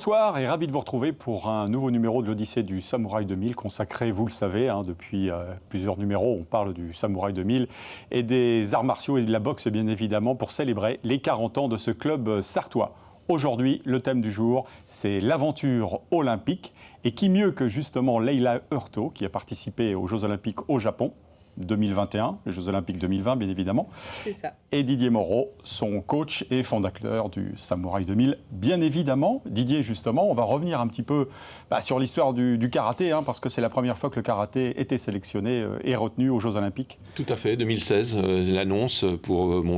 Bonsoir et ravi de vous retrouver pour un nouveau numéro de l'Odyssée du Samouraï 2000 consacré, vous le savez, depuis plusieurs numéros, on parle du Samouraï 2000 et des arts martiaux et de la boxe bien évidemment pour célébrer les 40 ans de ce club sartois. Aujourd'hui, le thème du jour, c'est l'aventure olympique et qui mieux que justement Leila Hurto qui a participé aux Jeux Olympiques au Japon 2021, les Jeux Olympiques 2020 bien évidemment. C'est ça. Et Didier Moreau, son coach et fondateur du Samouraï 2000, bien évidemment. Didier, justement, on va revenir un petit peu sur l'histoire du karaté, parce que c'est la première fois que le karaté était sélectionné et retenu aux Jeux Olympiques. Tout à fait, 2016, l'annonce,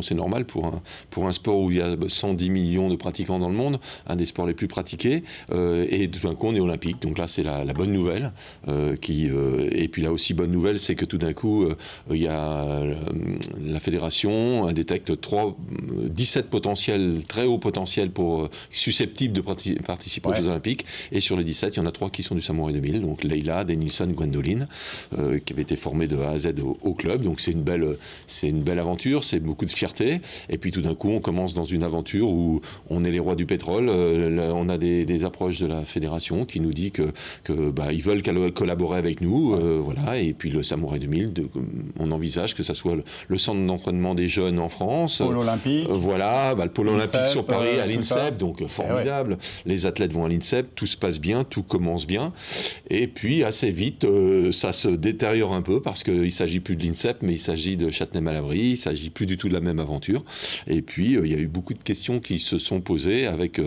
c'est normal pour un sport où il y a 110 millions de pratiquants dans le monde, un des sports les plus pratiqués, et tout d'un coup on est olympique, donc là c'est la bonne nouvelle. Et puis là aussi bonne nouvelle, c'est que tout d'un coup il y a la fédération détecte 17 potentiels, très hauts potentiels susceptibles de participer aux Jeux Olympiques, et sur les 17, il y en a 3 qui sont du Samouraï 2000, donc Leila, Denilson, Gwendoline, qui avait été formés de A à Z au club, donc c'est une belle aventure, c'est beaucoup de fierté, et puis tout d'un coup on commence dans une aventure où on est les rois du pétrole, on a des approches de la fédération qui nous dit ils veulent collaborer avec nous, voilà, et puis le Samouraï 2000, on envisage que ça soit le centre d'entraînement des jeunes en France. Pôle olympique. Voilà, le pôle olympique sur Paris, à l'INSEP, donc formidable. Les athlètes vont à l'INSEP, tout se passe bien, tout commence bien. Et puis assez vite, ça se détériore un peu parce qu'il ne s'agit plus de l'INSEP, mais il s'agit de Châtenay-Malabry, il ne s'agit plus du tout de la même aventure. Et puis, il y a eu beaucoup de questions qui se sont posées avec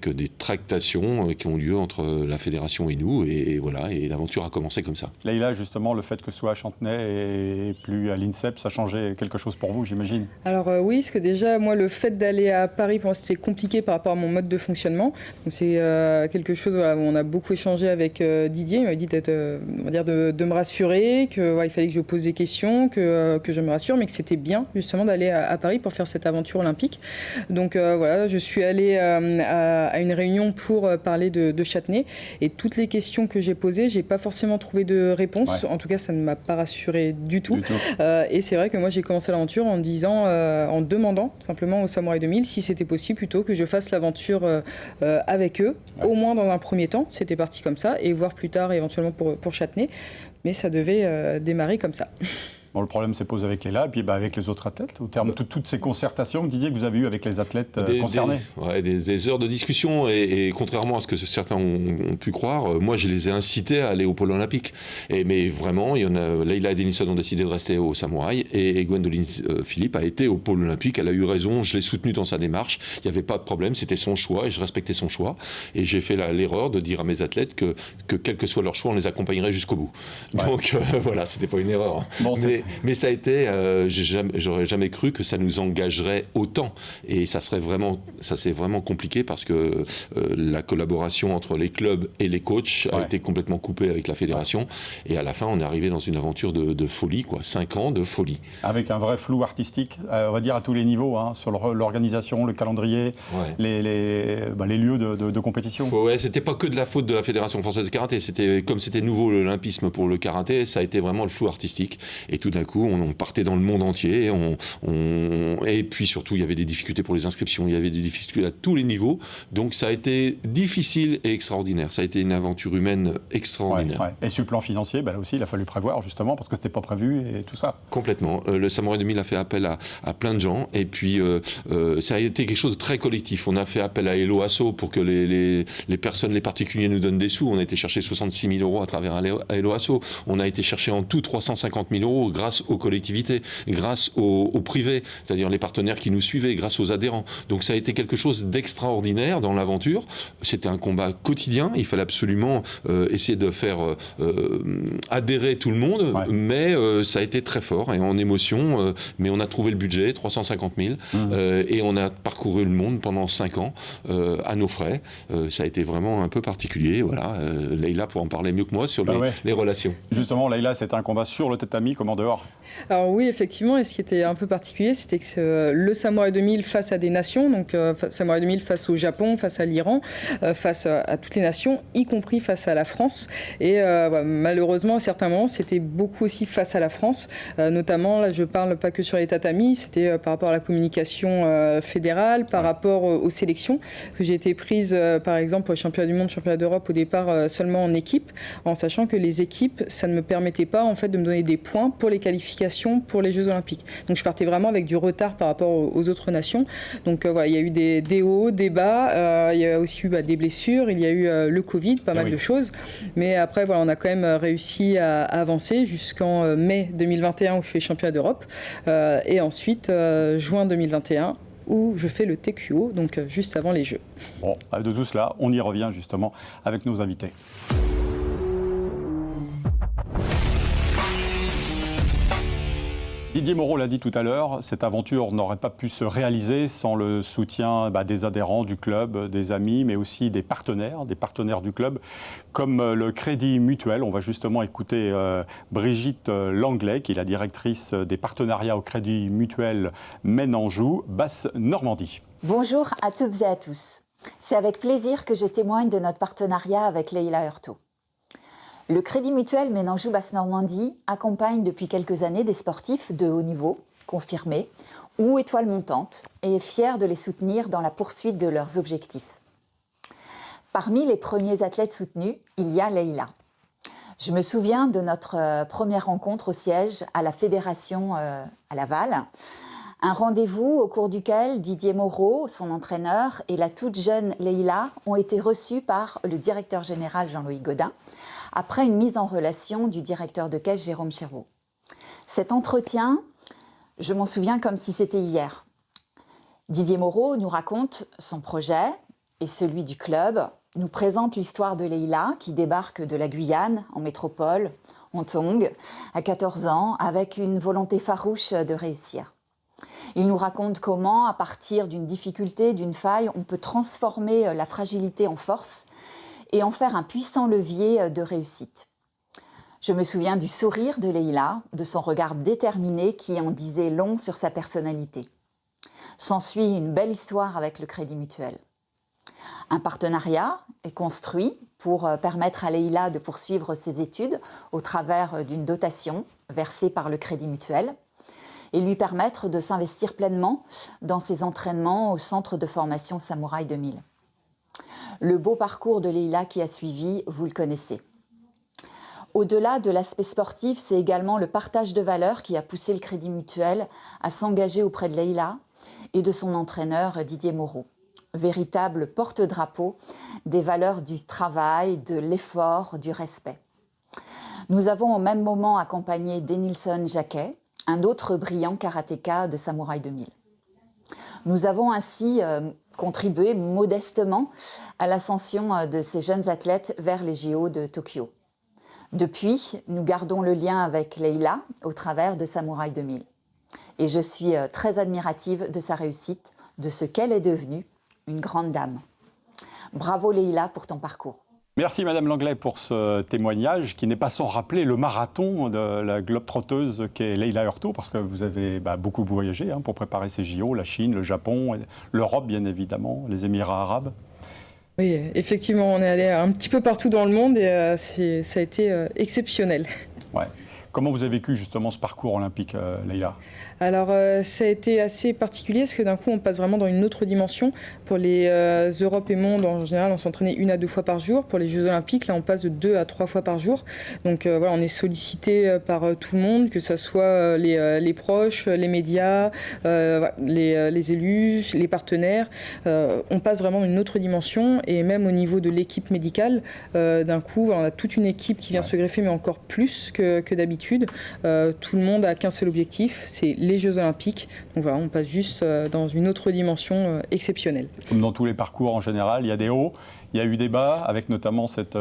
des tractations qui ont lieu entre la fédération et nous. Et voilà, et l'aventure a commencé comme ça. Leïla, justement, le fait que ce soit à Chantenay et plus à l'INSEP, ça changeait quelque chose pour vous, j'imagine? Alors oui, parce que déjà, moi, le fait d'aller à Paris, pour moi, c'était compliqué par rapport à mon mode de fonctionnement. Donc c'est quelque chose où on a beaucoup échangé avec Didier. Il m'a dit de me rassurer, qu'il fallait que je pose des questions, que je me rassure, mais que c'était bien, justement, d'aller à Paris pour faire cette aventure olympique. Donc voilà, je suis allée à une réunion pour parler de Châtenay. Et toutes les questions que j'ai posées, je n'ai pas forcément trouvé de réponse. En tout cas, ça ne m'a pas rassurée du tout. Et c'est vrai que moi, j'ai commencé l'aventure en demandant simplement au Samouraï 2000 si c'était possible plutôt que je fasse l'aventure avec eux, au moins dans un premier temps. C'était parti comme ça, et voir plus tard éventuellement pour Châtenay. Mais ça devait démarrer comme ça. Bon, le problème s'est posé avec Leïla et puis avec les autres athlètes, au terme de toutes ces concertations, Didier, que vous avez eues avec les athlètes concernés. Des heures de discussion, et contrairement à ce que certains ont pu croire, moi je les ai incités à aller au pôle olympique. Mais vraiment, Leïla et Denilson ont décidé de rester au Samouraï, et Gwendoline Philippe a été au pôle olympique. Elle a eu raison, je l'ai soutenue dans sa démarche, il n'y avait pas de problème, c'était son choix et je respectais son choix. Et j'ai fait l'erreur de dire à mes athlètes que quel que soit leur choix, on les accompagnerait jusqu'au bout. Donc voilà, c'était pas une erreur. Bon, mais ça a été, j'aurais jamais cru que ça nous engagerait autant. Et ça s'est vraiment compliqué parce que la collaboration entre les clubs et les coachs a été complètement coupée avec la fédération. Et à la fin, on est arrivé dans une aventure de folie, 5 ans de folie. Avec un vrai flou artistique, on va dire à tous les niveaux, sur l'organisation, le calendrier, les lieux de compétition. C'était pas que de la faute de la Fédération française de karaté. Comme c'était nouveau l'olympisme pour le karaté, ça a été vraiment le flou artistique. Et tout d'un coup, on partait dans le monde entier. Et puis surtout, il y avait des difficultés pour les inscriptions. Il y avait des difficultés à tous les niveaux. Donc ça a été difficile et extraordinaire. Ça a été une aventure humaine extraordinaire. Et sur le plan financier, là aussi, il a fallu prévoir justement parce que c'était pas prévu et tout ça. Complètement. Le Samouraï 2000 a fait appel à plein de gens. Et puis ça a été quelque chose de très collectif. On a fait appel à Hello Asso pour que les personnes, les particuliers nous donnent des sous. On a été chercher 66 000 euros à travers Hello Asso. On a été chercher en tout 350 000 euros grâce aux collectivités, grâce aux privés, c'est-à-dire les partenaires qui nous suivaient, grâce aux adhérents. Donc ça a été quelque chose d'extraordinaire dans l'aventure. C'était un combat quotidien. Il fallait absolument essayer de faire adhérer tout le monde, mais ça a été très fort et en émotion. Mais on a trouvé le budget, 350 000, et on a parcouru le monde pendant 5 ans à nos frais. Ça a été vraiment un peu particulier. Voilà. Leïla pourra en parler mieux que moi sur les relations. Justement, Leïla, c'était un combat sur le tatami comme en dehors. alors? Alors oui, effectivement, et ce qui était un peu particulier, c'était que le Samouraï 2000 face à des nations, donc Samouraï 2000 face au Japon, face à l'Iran, face à toutes les nations, y compris face à la France. Et malheureusement, à certains moments, c'était beaucoup aussi face à la France. Notamment, là, je parle pas que sur les tatamis, c'était par rapport à la communication fédérale, par rapport aux sélections. Parce que j'ai été prise, par exemple, au championnat du monde, championnat d'Europe, au départ seulement en équipe, en sachant que les équipes, ça ne me permettait pas en fait de me donner des points pour les qualifications pour les Jeux Olympiques. Donc je partais vraiment avec du retard par rapport aux autres nations. Donc voilà, il y a eu des hauts, des bas, il y a aussi eu des blessures, il y a eu le Covid, pas mal de choses. Mais après, voilà, on a quand même réussi à avancer jusqu'en mai 2021 où je fais championnat d'Europe et ensuite juin 2021 où je fais le TQO, donc juste avant les Jeux. Bon, de tout cela, on y revient justement avec nos invités. Didier Moreau l'a dit tout à l'heure, cette aventure n'aurait pas pu se réaliser sans le soutien des adhérents du club, des amis, mais aussi des partenaires du club, comme le Crédit Mutuel. On va justement écouter Brigitte Langlais, qui est la directrice des partenariats au Crédit Mutuel Maine-Anjou, Basse-Normandie. Bonjour à toutes et à tous. C'est avec plaisir que je témoigne de notre partenariat avec Leïla Hurtado. Le Crédit Mutuel Maine-Anjou Basse-Normandie accompagne depuis quelques années des sportifs de haut niveau, confirmés, ou étoiles montantes, et est fier de les soutenir dans la poursuite de leurs objectifs. Parmi les premiers athlètes soutenus, il y a Leïla. Je me souviens de notre première rencontre au siège à la fédération à Laval, un rendez-vous au cours duquel Didier Moreau, son entraîneur, et la toute jeune Leïla ont été reçus par le directeur général Jean-Louis Godin, après une mise en relation du directeur de caisse Jérôme Chéreau. Cet entretien, je m'en souviens comme si c'était hier. Didier Moreau nous raconte son projet et celui du club, nous présente l'histoire de Leïla qui débarque de la Guyane en métropole, en Tongue, à 14 ans, avec une volonté farouche de réussir. Il nous raconte comment, à partir d'une difficulté, d'une faille, on peut transformer la fragilité en force et en faire un puissant levier de réussite. Je me souviens du sourire de Leïla, de son regard déterminé qui en disait long sur sa personnalité. S'ensuit une belle histoire avec le Crédit Mutuel. Un partenariat est construit pour permettre à Leïla de poursuivre ses études au travers d'une dotation versée par le Crédit Mutuel et lui permettre de s'investir pleinement dans ses entraînements au centre de formation Samouraï 2000. Le beau parcours de Leïla qui a suivi, vous le connaissez. Au-delà de l'aspect sportif, c'est également le partage de valeurs qui a poussé le Crédit Mutuel à s'engager auprès de Leïla et de son entraîneur Didier Moreau. Véritable porte-drapeau des valeurs du travail, de l'effort, du respect. Nous avons au même moment accompagné Denilson Jacquet, un autre brillant karatéka de Samouraï 2000. Nous avons ainsi contribué modestement à l'ascension de ces jeunes athlètes vers les JO de Tokyo. Depuis, nous gardons le lien avec Leïla au travers de Samouraï 2000. Et je suis très admirative de sa réussite, de ce qu'elle est devenue, une grande dame. Bravo Leïla pour ton parcours. Merci Madame Langlais pour ce témoignage qui n'est pas sans rappeler le marathon de la globe-trotteuse qu'est Leïla Hurtado, parce que vous avez beaucoup voyagé pour préparer ces JO, la Chine, le Japon, l'Europe bien évidemment, les Émirats arabes. Oui, effectivement, on est allé un petit peu partout dans le monde et ça a été exceptionnel. Ouais. Comment vous avez vécu justement ce parcours olympique, Leïla ? Alors, ça a été assez particulier parce que d'un coup, on passe vraiment dans une autre dimension. Pour les Europes et mondes, en général, on s'entraînait 1 à 2 fois par jour. Pour les Jeux Olympiques, là, on passe de 2 à 3 fois par jour. Donc, voilà, on est sollicité par tout le monde, que ce soit les proches, les médias, les élus, les partenaires. On passe vraiment dans une autre dimension. Et même au niveau de l'équipe médicale, d'un coup, on a toute une équipe qui vient se greffer, mais encore plus que d'habitude. Tout le monde a qu'un seul objectif, c'est les Jeux Olympiques. Donc voilà, on passe juste dans une autre dimension exceptionnelle. Comme dans tous les parcours en général, il y a des hauts, il y a eu des bas, avec notamment cette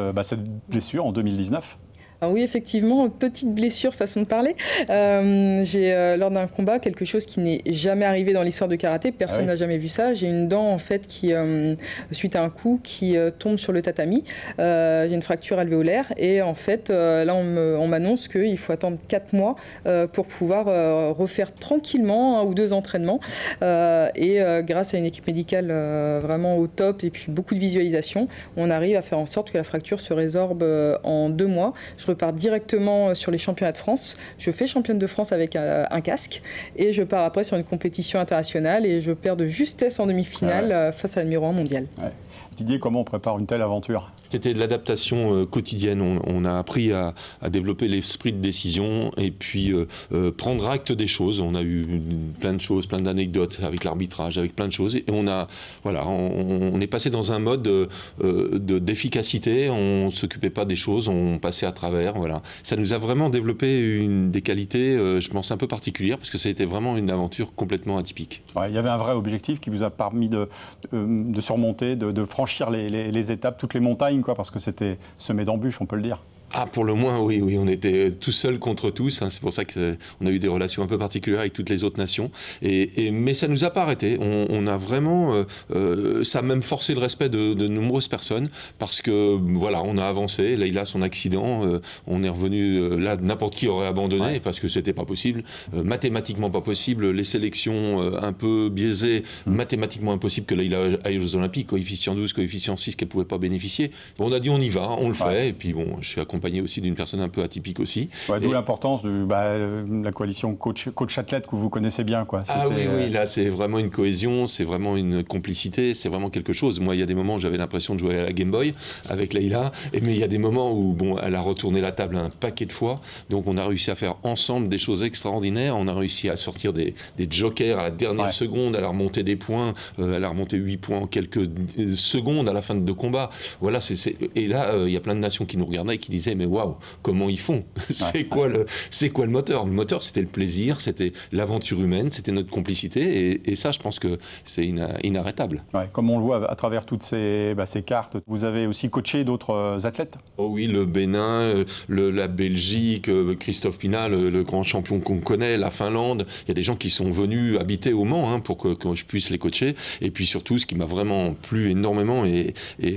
blessure en 2019. Alors oui, effectivement, petite blessure, façon de parler. J'ai, lors d'un combat, quelque chose qui n'est jamais arrivé dans l'histoire de karaté, personne n'a jamais vu ça. J'ai une dent, en fait, qui, suite à un coup, qui tombe sur le tatami. J'ai une fracture alvéolaire et, en fait, là, on m'annonce qu'il faut attendre 4 mois pour pouvoir refaire tranquillement 1 ou 2 entraînements. Grâce à une équipe médicale vraiment au top et puis beaucoup de visualisation, on arrive à faire en sorte que la fracture se résorbe en 2 mois. Je repars directement sur les championnats de France. Je fais championne de France avec un casque et je pars après sur une compétition internationale et je perds de justesse en demi-finale face à la numéro 1 mondiale. Ouais. Didier, comment on prépare une telle aventure ? C'était de l'adaptation quotidienne. On a appris à développer l'esprit de décision et puis prendre acte des choses. On a eu plein de choses, plein d'anecdotes avec l'arbitrage, avec plein de choses. Et on est passé dans un mode d'efficacité. On ne s'occupait pas des choses, on passait à travers. Voilà. Ça nous a vraiment développé des qualités, je pense, un peu particulières parce que ça a été vraiment une aventure complètement atypique. Ouais, il y avait un vrai objectif qui vous a permis de surmonter, de franchir les étapes, toutes les montagnes, parce que c'était semé d'embûches, on peut le dire. Ah, pour le moins, oui, on était tout seuls contre tous. C'est pour ça qu'on a eu des relations un peu particulières avec toutes les autres nations. Mais ça ne nous a pas arrêtés. On a vraiment... ça a même forcé le respect de nombreuses personnes parce que, voilà, on a avancé. Leïla, son accident, on est revenu... là, n'importe qui aurait abandonné parce que c'était pas possible. Mathématiquement pas possible. Les sélections un peu biaisées, mathématiquement impossible que Leïla aille aux Jeux Olympiques. Coefficient 12, coefficient 6 qu'elle ne pouvait pas bénéficier. Bon, on a dit on y va, on le fait. Et puis, bon, je suis accompagné aussi d'une personne un peu atypique aussi. Ouais, d'où l'importance de la coalition coach-athlète que vous connaissez bien. Ah oui, là c'est vraiment une cohésion, c'est vraiment une complicité, c'est vraiment quelque chose. Moi, il y a des moments où j'avais l'impression de jouer à la Game Boy avec Leïla, mais il y a des moments où elle a retourné la table un paquet de fois, donc on a réussi à faire ensemble des choses extraordinaires, on a réussi à sortir des jokers à la dernière seconde, elle a remonté des points, elle a remonté 8 points en quelques secondes à la fin de 2 combats. Voilà, et là, il y a plein de nations qui nous regardaient et qui disaient mais waouh, comment ils font ? C'est quoi le moteur ? Le moteur, c'était le plaisir, c'était l'aventure humaine, c'était notre complicité, et ça, je pense que c'est inarrêtable. Ouais, comme on le voit à travers toutes ces cartes, vous avez aussi coaché d'autres athlètes ? Oh oui, le Bénin, la Belgique, Christophe Pinat, le grand champion qu'on connaît, la Finlande. Il y a des gens qui sont venus habiter au Mans pour que je puisse les coacher. Et puis surtout, ce qui m'a vraiment plu énormément, et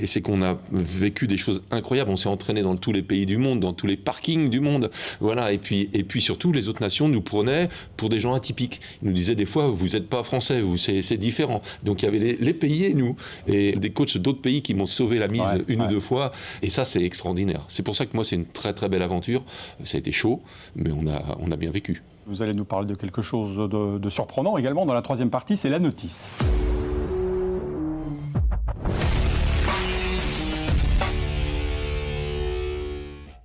c'est qu'on a vécu des choses incroyables. On s'est entraîné dans tous les pays du monde, dans tous les parkings du monde. Voilà. Et puis surtout, les autres nations nous prenaient pour des gens atypiques. Ils nous disaient des fois, vous n'êtes pas français, c'est différent. Donc il y avait les pays et nous. Et des coachs d'autres pays qui m'ont sauvé la mise une ou 2 fois. Et ça, c'est extraordinaire. C'est pour ça que moi, c'est une très très belle aventure. Ça a été chaud, mais on a bien vécu. Vous allez nous parler de quelque chose de surprenant également dans la 3e partie, c'est la notice.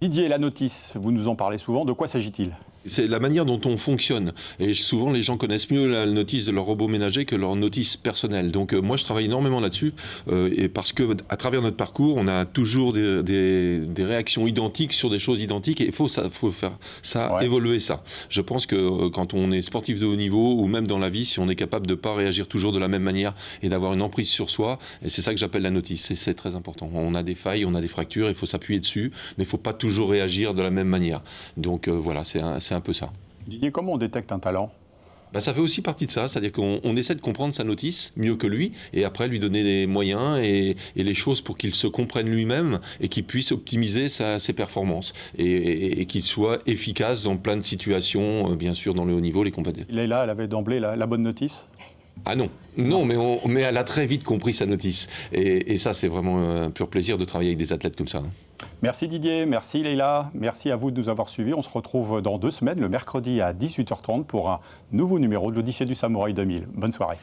Didier, la notice, vous nous en parlez souvent. De quoi s'agit-il ? C'est la manière dont on fonctionne. Et souvent, les gens connaissent mieux la notice de leur robot ménager que leur notice personnelle. Donc moi, je travaille énormément là-dessus, et parce que à travers notre parcours, on a toujours des réactions identiques sur des choses identiques, et il faut faire ça, évoluer ça. Je pense que quand on est sportif de haut niveau, ou même dans la vie, si on est capable de ne pas réagir toujours de la même manière, et d'avoir une emprise sur soi, et c'est ça que j'appelle la notice, c'est très important. On a des failles, on a des fractures, il faut s'appuyer dessus, mais il ne faut pas toujours réagir de la même manière. Donc voilà, c'est un peu ça. Didier, comment on détecte un talent ? Ça fait aussi partie de ça, c'est-à-dire qu'on essaie de comprendre sa notice mieux que lui, et après lui donner les moyens et les choses pour qu'il se comprenne lui-même et qu'il puisse optimiser ses performances et qu'il soit efficace dans plein de situations, bien sûr dans le haut niveau, les compétences. Leïla, elle avait d'emblée la bonne notice ? Ah non, mais elle a très vite compris sa notice. Et ça, c'est vraiment un pur plaisir de travailler avec des athlètes comme ça. Merci Didier, merci Leïla, merci à vous de nous avoir suivis. On se retrouve dans 2 semaines, le mercredi à 18h30 pour un nouveau numéro de l'Odyssée du Samouraï 2000. Bonne soirée.